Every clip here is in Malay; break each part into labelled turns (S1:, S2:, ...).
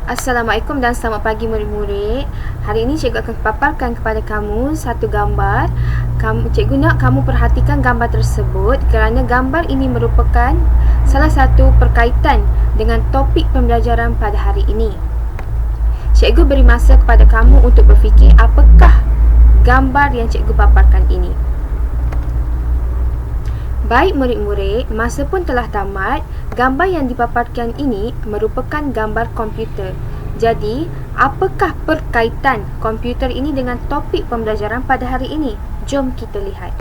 S1: Assalamualaikum dan selamat pagi murid-murid. Hari ini cikgu akan paparkan kepada kamu satu gambar. Cikgu nak kamu perhatikan gambar tersebut kerana gambar ini merupakan salah satu perkaitan dengan topik pembelajaran pada hari ini. Cikgu beri masa kepada kamu untuk berfikir apakah gambar yang cikgu paparkan ini. Baik murid-murid, masa pun telah tamat. Gambar yang dipaparkan ini merupakan gambar komputer. Jadi, apakah perkaitan komputer ini dengan topik pembelajaran pada hari ini? Jom kita lihat.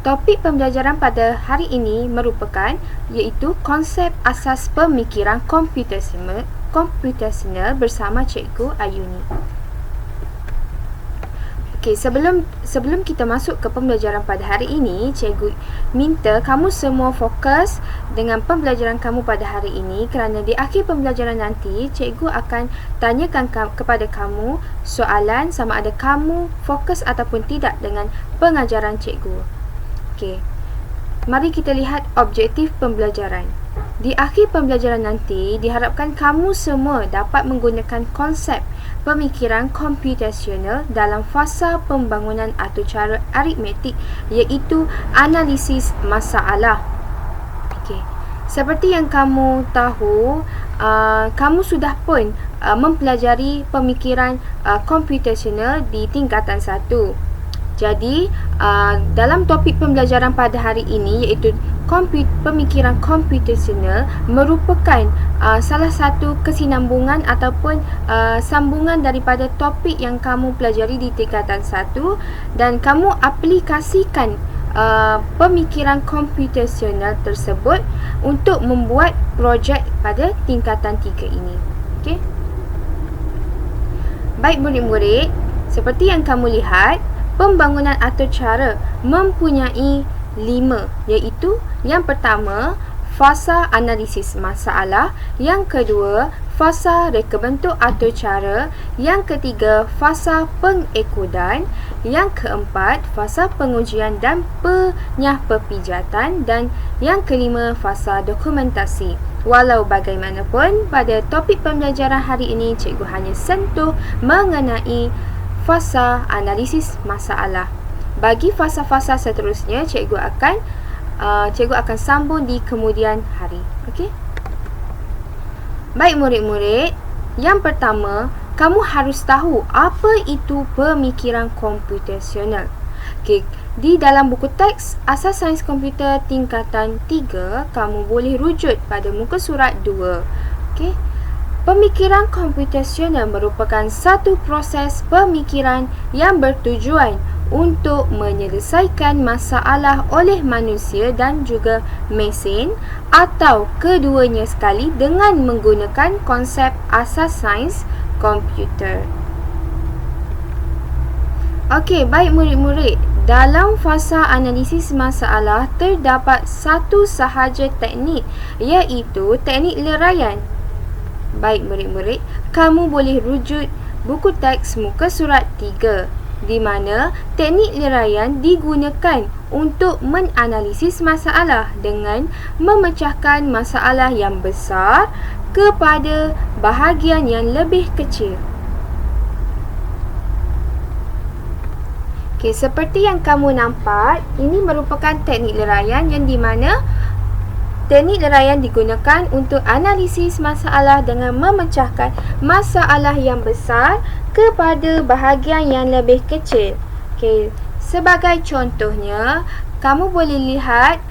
S1: Topik pembelajaran pada hari ini merupakan iaitu konsep asas pemikiran computational bersama Cikgu Ayuni. Okey, sebelum kita masuk ke pembelajaran pada hari ini, cikgu minta kamu semua fokus dengan pembelajaran kamu pada hari ini kerana di akhir pembelajaran nanti, cikgu akan tanyakan kepada kamu soalan sama ada kamu fokus ataupun tidak dengan pengajaran cikgu. Okey. Mari kita lihat objektif pembelajaran. Di akhir pembelajaran nanti, diharapkan kamu semua dapat menggunakan konsep pemikiran computational dalam fasa pembangunan atau cara aritmetik iaitu analisis masalah. Okey. Seperti yang kamu tahu, kamu sudah pun mempelajari pemikiran computational di tingkatan 1. Jadi, dalam topik pembelajaran pada hari ini iaitu pemikiran computational merupakan salah satu kesinambungan ataupun sambungan daripada topik yang kamu pelajari di tingkatan 1 dan kamu aplikasikan pemikiran computational tersebut untuk membuat projek pada tingkatan 3 ini. Okey. Baik murid-murid, seperti yang kamu lihat, pembangunan atau cara mempunyai 5, iaitu yang pertama, fasa analisis masalah, yang kedua, fasa reka bentuk atau cara, yang ketiga, fasa pengekodan, yang keempat, fasa pengujian dan penyahpepijatan, dan yang kelima, fasa dokumentasi. Walau bagaimanapun, pada topik pembelajaran hari ini, cikgu hanya sentuh mengenai fasa analisis masalah. Bagi fasa-fasa seterusnya, cikgu akan sambung di kemudian hari. Okey. Baik murid-murid, yang pertama, kamu harus tahu apa itu pemikiran computational. Okey, di dalam buku teks Asas Sains Komputer tingkatan 3, kamu boleh rujuk pada muka surat 2. Okey. Pemikiran computational merupakan satu proses pemikiran yang bertujuan untuk menyelesaikan masalah oleh manusia dan juga mesin atau keduanya sekali dengan menggunakan konsep asas sains komputer. Okey, baik murid-murid. Dalam fasa analisis masalah terdapat satu sahaja teknik iaitu teknik leraian. Baik murid-murid, kamu boleh rujuk buku teks muka surat 3 di mana teknik leraian digunakan untuk menganalisis masalah dengan memecahkan masalah yang besar kepada bahagian yang lebih kecil. Okey, seperti yang kamu nampak, ini merupakan teknik leraian yang di mana teknik leraian digunakan untuk analisis masalah dengan memecahkan masalah yang besar kepada bahagian yang lebih kecil. Okey, sebagai contohnya, kamu boleh lihat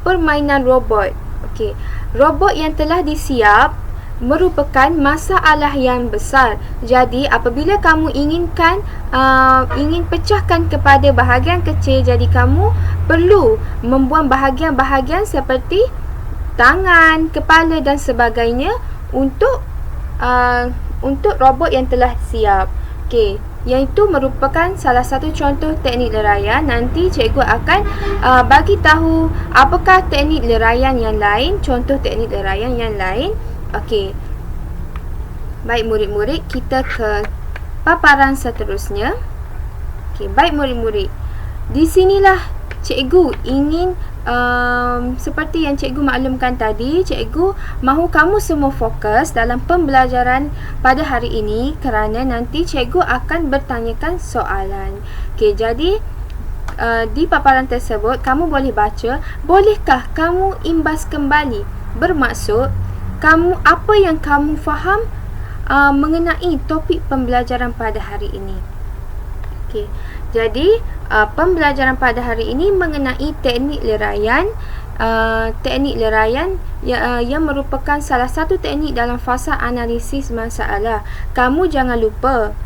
S1: permainan robot. Okey, robot yang telah disiap merupakan masalah yang besar. Jadi, apabila kamu ingin pecahkan kepada bahagian kecil, jadi kamu perlu membuang bahagian-bahagian seperti tangan, kepala dan sebagainya untuk robot yang telah siap. Okey, yang itu merupakan salah satu contoh teknik leraian. Nanti cikgu akan bagi tahu apakah teknik leraian yang lain, contoh teknik leraian yang lain. Okey. Baik murid-murid, kita ke paparan seterusnya. Okey, baik murid-murid. Di sinilah cikgu ingin seperti yang cikgu maklumkan tadi, cikgu mahu kamu semua fokus dalam pembelajaran pada hari ini kerana nanti cikgu akan bertanyakan soalan. Okey, jadi di paparan tersebut kamu boleh baca, bolehkah kamu imbas kembali? Bermaksud kamu apa yang kamu faham mengenai topik pembelajaran pada hari ini. Okey. Jadi pembelajaran pada hari ini mengenai teknik leraian. Teknik leraian yang merupakan salah satu teknik dalam fasa analisis masalah. Kamu jangan lupa,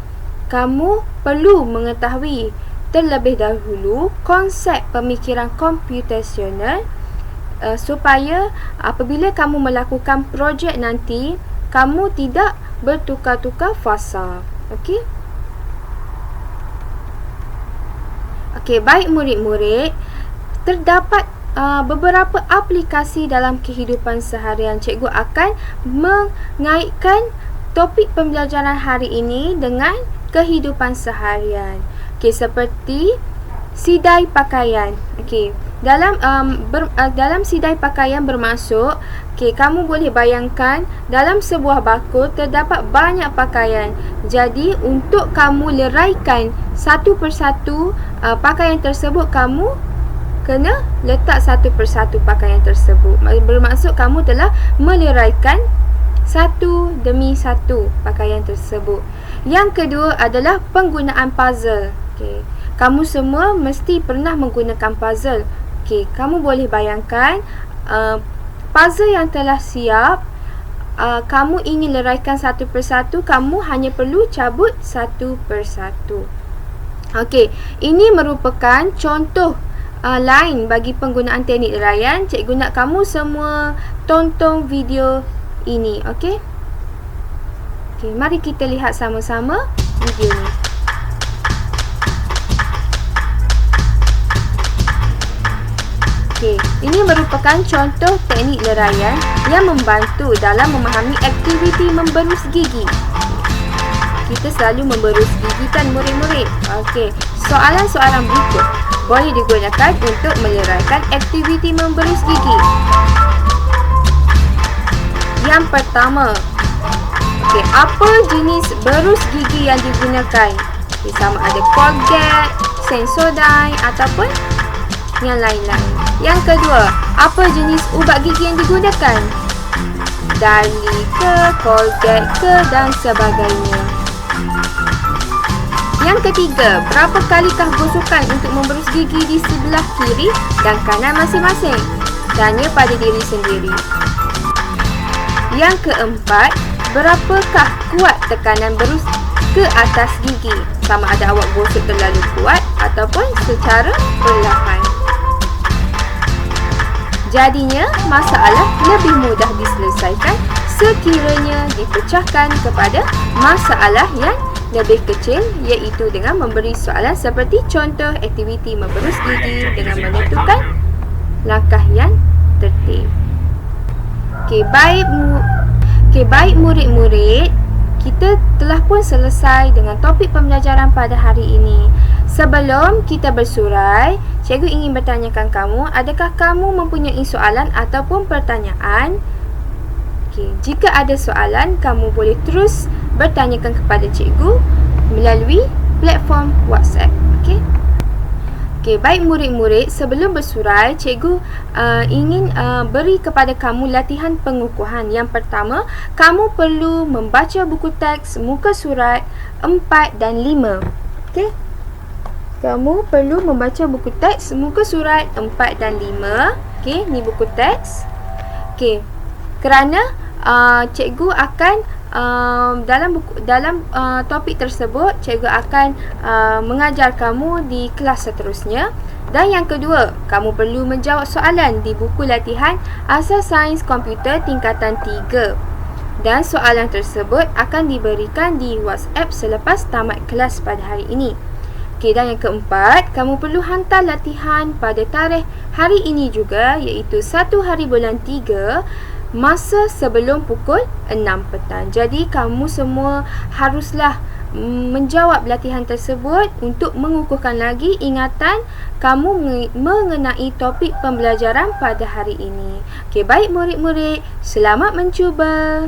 S1: kamu perlu mengetahui terlebih dahulu konsep pemikiran komputasional supaya apabila kamu melakukan projek nanti, kamu tidak bertukar-tukar fasa. Okey? Okey, baik murid-murid, terdapat beberapa aplikasi dalam kehidupan seharian. Cikgu akan mengaitkan topik pembelajaran hari ini dengan kehidupan seharian. Okey, seperti sidai pakaian. Okey, dalam sidai pakaian bermaksud, okey, kamu boleh bayangkan dalam sebuah bako terdapat banyak pakaian. Jadi untuk kamu leraikan satu persatu pakaian tersebut, kamu kena letak satu persatu pakaian tersebut. Bermaksud kamu telah meleraikan satu demi satu pakaian tersebut. Yang kedua adalah penggunaan puzzle. Okey, kamu semua mesti pernah menggunakan puzzle. Okey, kamu boleh bayangkan puzzle yang telah siap, kamu ingin leraikan satu persatu, kamu hanya perlu cabut satu persatu. Okey, ini merupakan contoh lain bagi penggunaan teknik leraian. Cikgu nak kamu semua tonton video ini. Okey. Okey, mari kita lihat sama-sama video ni. Okey, ini merupakan contoh teknik leraian yang membantu dalam memahami aktiviti memberus gigi. Kita selalu memberus gigi kan murid-murid. Okey, soalan-soalan berikut boleh digunakan untuk meleraikan aktiviti memberus gigi. Yang pertama, okey, apa jenis berus gigi yang digunakan? Okey, sama ada Colgate, Sensodyne ataupun yang lain-lain. Yang kedua, apa jenis ubat gigi yang digunakan? Darlie ke, Colgate ke dan sebagainya. Yang ketiga, berapa kalikah gosokan untuk memberus gigi di sebelah kiri dan kanan masing-masing? Tanya pada diri sendiri. Yang keempat, berapakah kuat tekanan berus ke atas gigi? Sama ada awak gosok terlalu kuat ataupun secara perlahan. Jadinya, masalah lebih mudah diselesaikan sekiranya dipecahkan kepada masalah yang lebih kecil, iaitu dengan memberi soalan seperti contoh aktiviti memberus gigi dengan menentukan langkah yang tertib. Okey, baik murid-murid, kita telah pun selesai dengan topik pembelajaran pada hari ini. Sebelum kita bersurai, cikgu ingin bertanyakan kamu, adakah kamu mempunyai soalan ataupun pertanyaan? Okey, jika ada soalan, kamu boleh terus bertanyakan kepada cikgu melalui platform WhatsApp. Okey. Okey, baik murid-murid, sebelum bersurai, cikgu ingin beri kepada kamu latihan pengukuhan. Yang pertama, kamu perlu membaca buku teks muka surat 4 dan 5. Okey. Kamu perlu membaca buku teks muka surat 4 dan 5. Okey, ni buku teks. Okey. Kerana cikgu akan dalam topik tersebut, cikgu akan mengajar kamu di kelas seterusnya. Dan yang kedua, kamu perlu menjawab soalan di buku latihan Asas Sains Komputer tingkatan 3. Dan soalan tersebut akan diberikan di WhatsApp selepas tamat kelas pada hari ini. Okey, dan yang keempat, kamu perlu hantar latihan pada tarikh hari ini juga, iaitu 1 hari bulan 3, masa sebelum pukul 6 petang. Jadi kamu semua haruslah menjawab latihan tersebut untuk mengukuhkan lagi ingatan kamu mengenai topik pembelajaran pada hari ini. Okey, baik murid-murid, selamat mencuba.